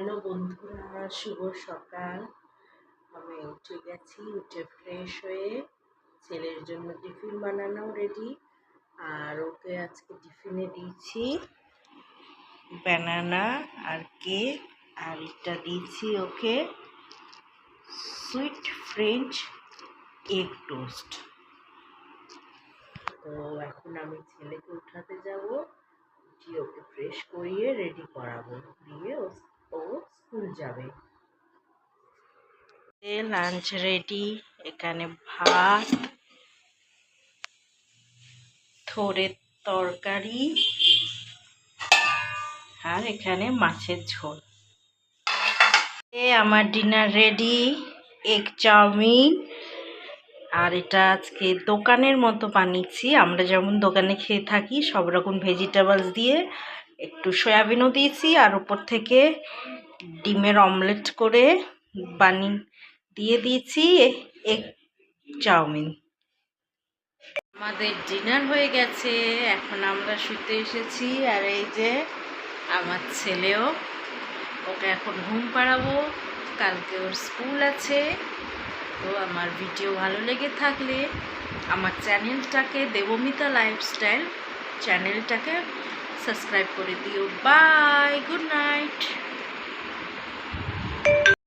Hello বন্ধুরা, শুভ সকাল। আমি উঠে গেছি, উঠে ফ্রেশ হয়ে ছেলের জন্য টিফিন বানানো রেডি। আর ওকে আজকে টিফিনে দিয়েছি ব্যানানা আর কেক, আর এটা দিয়েছি ওকে সুইট ফ্রেঞ্চ এগ টোস্ট। তো এখন আমি ছেলেকে উঠাতে যাব, উঠিয়ে ওকে ফ্রেশ করিয়ে রেডি করাবো, দিয়ে ও স্কুল যাবে। Lunch ready. এখানে ভাত, থোড়ের তরকারি, আর এখানে মাছের ঝোল। আমার ডিনার রেডি, এগ চাউমিন। আর এটা আজকে দোকানের মতো বানিয়েছি, আমরা যেমন দোকানে খেয়ে থাকি সব রকম ভেজিটেবলস দিয়ে। একটু সয়াবিনও দিয়েছি, আর উপর থেকে ডিমের অমলেট করে দিয়ে দিয়েছি এগ চাউমিন। আমাদের ডিনার হয়ে গেছে, এখন আমরা শুতে এসেছি। আর এই যে আমার ছেলেও, ওকে এখন ঘুম পাড়াবো, কালকে ওর স্কুল আছে। তো আমার ভিডিও ভালো লেগে থাকলে আমার চ্যানেলটাকে, দেবমিতা লাইফস্টাইল চ্যানেলটাকে সাবস্ক্রাইব করে দিও। Bye, good night.